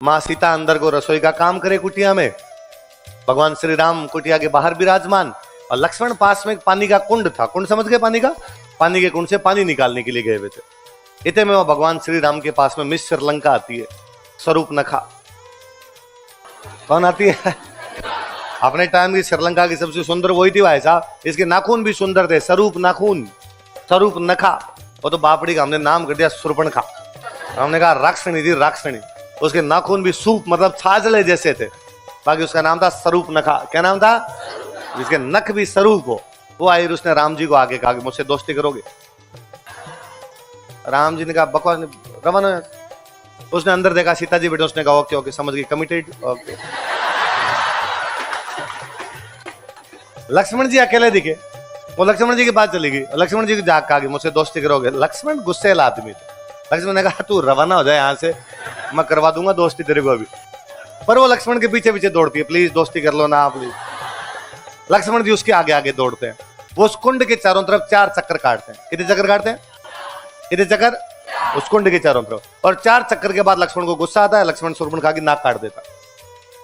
माँ सीता अंदर को रसोई का काम करे कुटिया में, भगवान श्री राम कुटिया के बाहर विराजमान, और लक्ष्मण पास में पानी का कुंड था। कुंड समझ गए? पानी का, पानी के कुंड से पानी निकालने के लिए गए हुए थे। इतने में वो भगवान श्री राम के पास में मिस श्रीलंका आती है, स्वरूप नखा। कौन आती है? अपने टाइम की श्रीलंका की सबसे सुंदर वही थी भाई साहब, इसके नाखून भी सुंदर थे, स्वरूप नाखून, स्वरूप नखा। वो तो बापड़ी का हमने नाम कर दिया सुर्पणखा। हमने कहा राक्षणी थी, राक्षणी। उसके नाखून भी सूप मतलब छाजले जैसे थे, बाकी उसका नाम था स्वरूप नखा। क्या नाम था? जिसके नख भी स्वरूप हो। वो आई, उसने राम जी को आगे कहा कि मुझसे दोस्ती करोगे? राम जी ने कहा बकवास, रवाना। उसने अंदर देखा सीता जी बेटे, उसने कहा ओके ओके, समझ गई, कमिटेड, ओके। लक्ष्मण जी अकेले दिखे, वो लक्ष्मण जी के पास चली गई। लक्ष्मण जी को जाग कहा कि मुझसे दोस्ती करोगे? लक्ष्मण गुस्सेल आदमी थे। लक्ष्मण ने कहा तू रवाना हो जाए यहाँ से, मैं करवा दूंगा दोस्ती तेरे को अभी। पर वो लक्ष्मण के पीछे पीछे दौड़ती है, प्लीज दोस्ती कर लो ना प्लीज। लक्ष्मण जी उसके आगे आगे दौड़ते हैं। वो उस कुंड के चारों तरफ 4 चक्कर काटते हैं। कितने चक्कर काटते हैं? कितने चक्कर? उस कुंड के चारों तरफ। और 4 चक्कर के बाद लक्ष्मण को गुस्सा आता है, लक्ष्मण शूर्पणखा की नाक काट देता।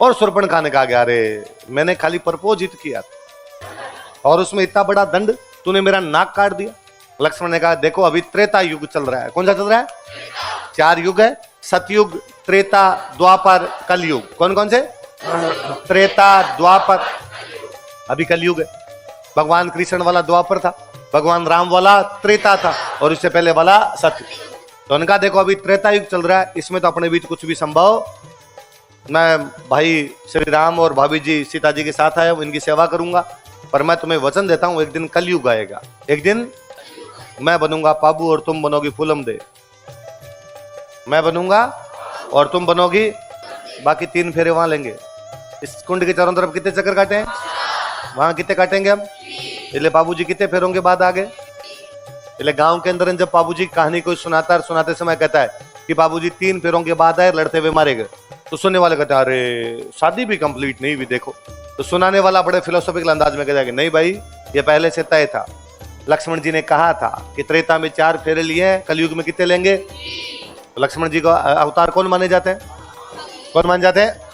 और शूर्पणखा ने कहा अरे मैंने खाली प्रपोजिट किया था और उसमें इतना बड़ा दंड, तूने मेरा नाक काट दिया। लक्ष्मण ने कहा देखो अभी त्रेता युग चल रहा है। कौन सा चल रहा है? 4 युग है, सतयुग, त्रेता, द्वापर, कलयुग। कौन कौन से? त्रेता, द्वापर, अभी कलयुग है। भगवान कृष्ण वाला द्वापर था, भगवान राम वाला त्रेता था, और इससे पहले वाला सतयुग। तो उनका देखो अभी त्रेता युग चल रहा है, इसमें तो अपने बीच कुछ भी संभव। मैं भाई श्री राम और भाभी जी सीता जी के साथ आया हूं, इनकी सेवा करूंगा, पर मैं तुम्हें वचन देता हूं एक दिन कलयुग आएगा। एक दिन मैं बनूंगा पाबू और तुम बनोगी फूलम दे। मैं बनूंगा और तुम बनोगी, बाकी 3 फेरे वहां लेंगे। इस कुंड के चारों तरफ कितने चक्कर काटे हैं? वहां कितने काटेंगे हम? इसलिए बाबूजी कितने फेरों के बाद आगे? इसलिए गांव के अंदर जब बाबूजी कहानी को सुनाते समय कहता है कि बाबूजी 3 फेरों के बाद आए, लड़ते हुए मारे गए, तो सुनने वाले कहते हैं अरे शादी भी कंप्लीट नहीं हुई देखो। तो सुनाने वाला बड़े फिलोसॉफिकल अंदाज में कहता है कि नहीं भाई ये पहले से तय था। लक्ष्मण जी ने कहा था कि त्रेता में 4 फेरे लिए हैं, कलयुग में कितने लेंगे? लक्ष्मण जी का अवतार कौन माने जाते हैं? कौन माने जाते हैं?